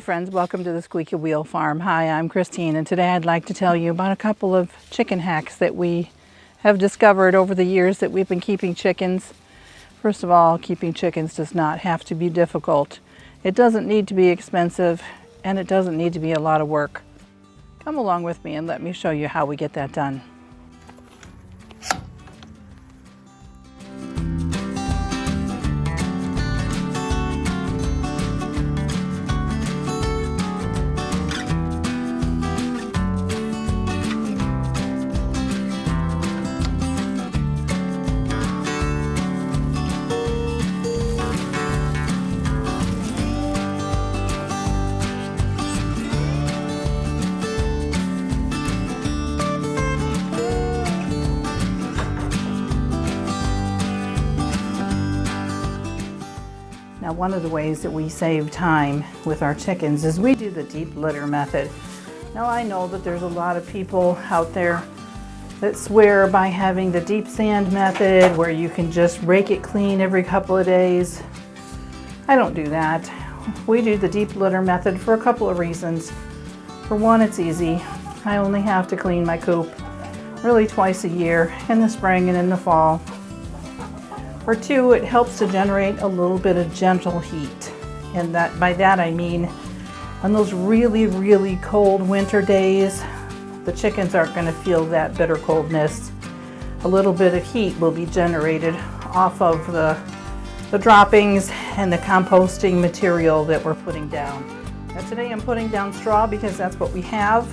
friends, welcome to the Squeaky Wheel Farm. Hi, I'm Christine, and today I'd like to tell you about a couple of chicken hacks that we have discovered over the years that we've been keeping chickens. First of all, keeping chickens does not have to be difficult. It doesn't need to be expensive, and it doesn't need to be a lot of work. Come along with me and let me show you how we get that done. Now, one of the ways that we save time with our chickens is we do the deep litter method. Now, I know that there's a lot of people out there that swear by having the deep sand method where you can just rake it clean every couple of days. I don't do that. We do the deep litter method for a couple of reasons. For one, it's easy. I only have to clean my coop really twice a year, in the spring and in the fall. For two, it helps to generate a little bit of gentle heat. And by that I mean, on those really, really cold winter days, the chickens aren't going to feel that bitter coldness. A little bit of heat will be generated off of the droppings and the composting material that we're putting down. Now today I'm putting down straw because that's what we have.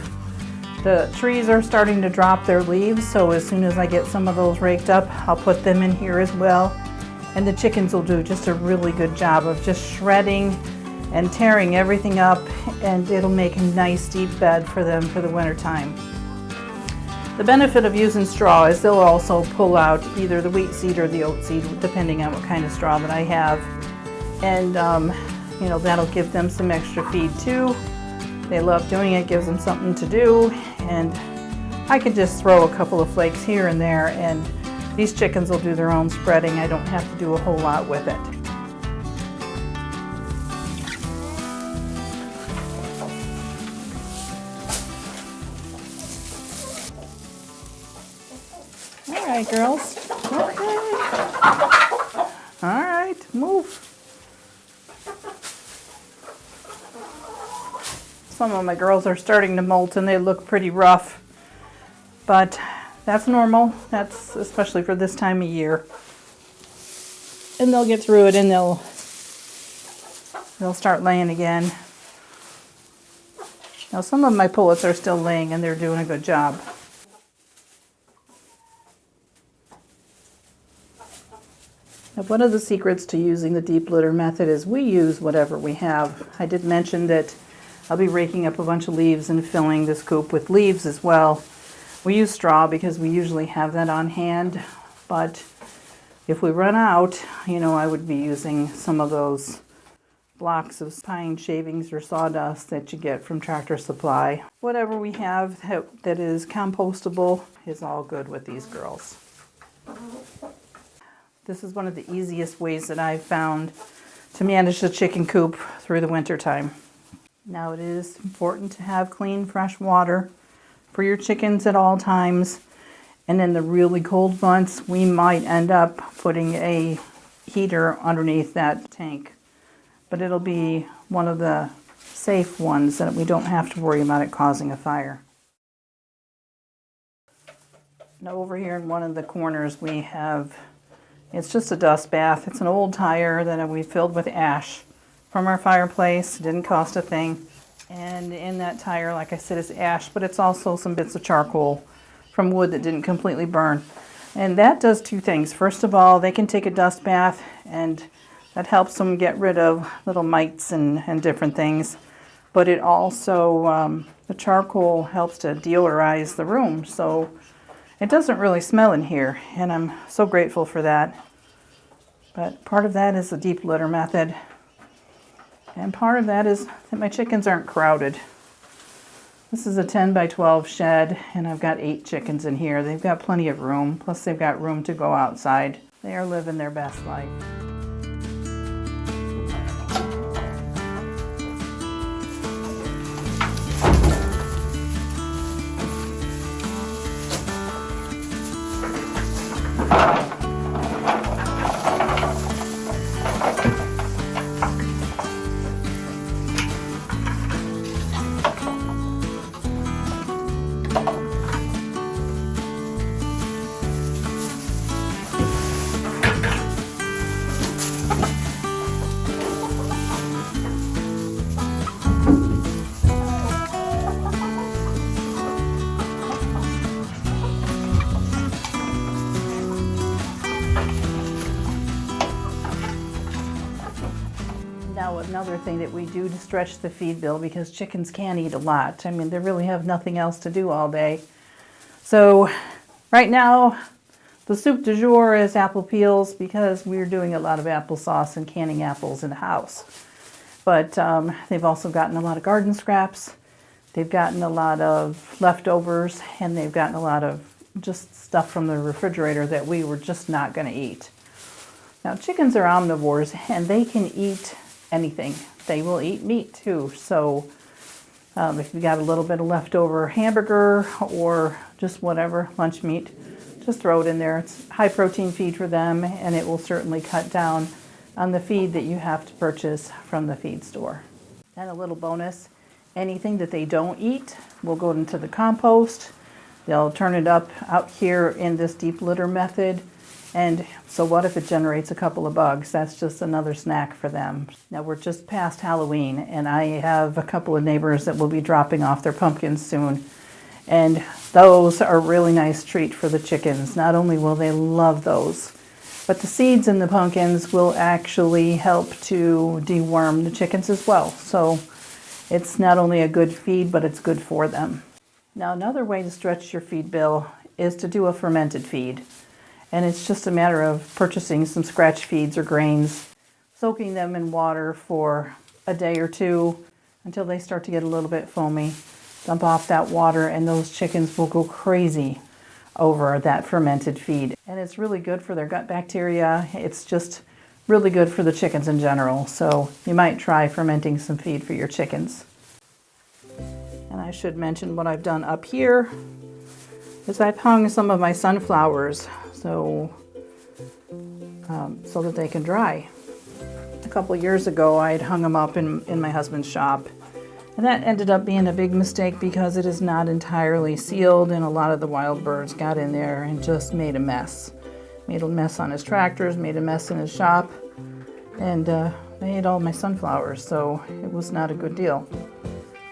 The trees are starting to drop their leaves, so as soon as I get some of those raked up, I'll put them in here as well. And the chickens will do just a really good job of just shredding and tearing everything up, and it'll make a nice deep bed for them for the winter time. The benefit of using straw is they'll also pull out either the wheat seed or the oat seed, depending on what kind of straw that I have. And you know, that'll give them some extra feed too. They love doing it, gives them something to do, and I could just throw a couple of flakes here and there, and these chickens will do their own spreading. I don't have to do a whole lot with it. All right, girls. Okay. All right, move. Some of my girls are starting to molt and they look pretty rough, but that's normal. That's especially for this time of year. And they'll get through it and they'll start laying again. Now some of my pullets are still laying and they're doing a good job. Now, one of the secrets to using the deep litter method is we use whatever we have. I did mention that I'll be raking up a bunch of leaves and filling this coop with leaves as well. We use straw because we usually have that on hand, but if we run out, you know, I would be using some of those blocks of pine shavings or sawdust that you get from Tractor Supply. Whatever we have that is compostable is all good with these girls. This is one of the easiest ways that I've found to manage the chicken coop through the winter time. Now, it is important to have clean, fresh water for your chickens at all times. And in the really cold months, we might end up putting a heater underneath that tank. But it'll be one of the safe ones that we don't have to worry about it causing a fire. Now, over here in one of the corners, we have, it's just a dust bath. It's an old tire that we filled with ash from our fireplace. It didn't cost a thing. And in that tire, like I said, is ash, but it's also some bits of charcoal from wood that didn't completely burn. And that does two things. First of all, they can take a dust bath, and that helps them get rid of little mites and different things. But it also, the charcoal helps to deodorize the room, so it doesn't really smell in here, and I'm so grateful for that. But part of that is the deep litter method. And part of that is that my chickens aren't crowded. This is a 10 by 12 shed, and I've got 8 chickens in here. They've got plenty of room, plus they've got room to go outside. They are living their best life. Now, another thing that we do to stretch the feed bill, because chickens can eat a lot. I mean, they really have nothing else to do all day. So right now, the soup du jour is apple peels because we're doing a lot of applesauce and canning apples in the house. But they've also gotten a lot of garden scraps. They've gotten a lot of leftovers, and they've gotten a lot of just stuff from the refrigerator that we were just not going to eat. Now, chickens are omnivores, and they can eat anything. They will eat meat too. So if you got a little bit of leftover hamburger or just whatever, lunch meat, just throw it in there. It's high protein feed for them, and it will certainly cut down on the feed that you have to purchase from the feed store. And a little bonus, anything that they don't eat will go into the compost. They'll turn it up out here in this deep litter method. And so what if it generates a couple of bugs? That's just another snack for them. Now we're just past Halloween, and I have a couple of neighbors that will be dropping off their pumpkins soon. And those are a really nice treat for the chickens. Not only will they love those, but the seeds in the pumpkins will actually help to deworm the chickens as well. So it's not only a good feed, but it's good for them. Now another way to stretch your feed bill is to do a fermented feed. And it's just a matter of purchasing some scratch feeds or grains, soaking them in water for a day or two until they start to get a little bit foamy. Dump off that water, and those chickens will go crazy over that fermented feed. And it's really good for their gut bacteria. It's just really good for the chickens in general. So you might try fermenting some feed for your chickens. And I should mention what I've done up here is I've hung some of my sunflowers so that they can dry. A couple years ago, I had hung them up in my husband's shop, and that ended up being a big mistake because it is not entirely sealed, and a lot of the wild birds got in there and just made a mess. Made a mess on his tractors, made a mess in his shop, and they ate all my sunflowers, so it was not a good deal.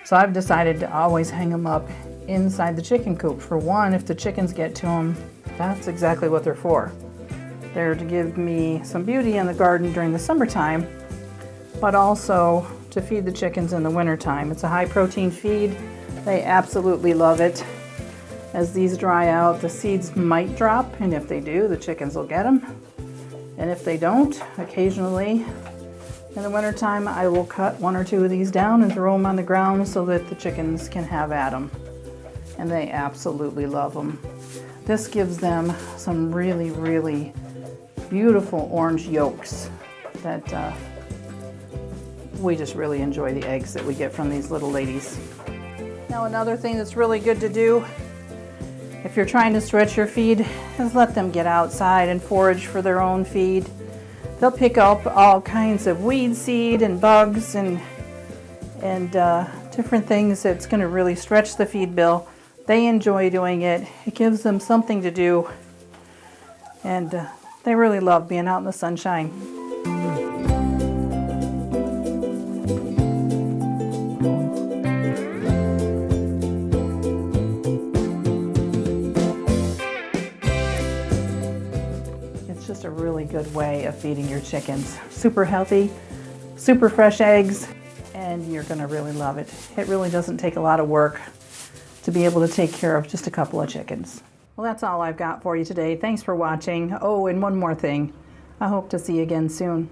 So I've decided to always hang them up inside the chicken coop. For one, if the chickens get to them, that's exactly what they're for. They're to give me some beauty in the garden during the summertime, but also to feed the chickens in the wintertime. It's a high protein feed. They absolutely love it. As these dry out, the seeds might drop, and if they do, the chickens will get them. And if they don't, occasionally in the wintertime, I will cut one or two of these down and throw them on the ground so that the chickens can have at them. And they absolutely love them. This gives them some really, really beautiful orange yolks that we just really enjoy the eggs that we get from these little ladies. Now another thing that's really good to do if you're trying to stretch your feed is let them get outside and forage for their own feed. They'll pick up all kinds of weed seed and bugs and different things that's going to really stretch the feed bill. They enjoy doing it. It gives them something to do, and they really love being out in the sunshine. It's just a really good way of feeding your chickens. Super healthy, super fresh eggs, and you're going to really love it. It really doesn't take a lot of work to be able to take care of just a couple of chickens. Well, that's all I've got for you today. Thanks for watching. Oh, and one more thing. I hope to see you again soon.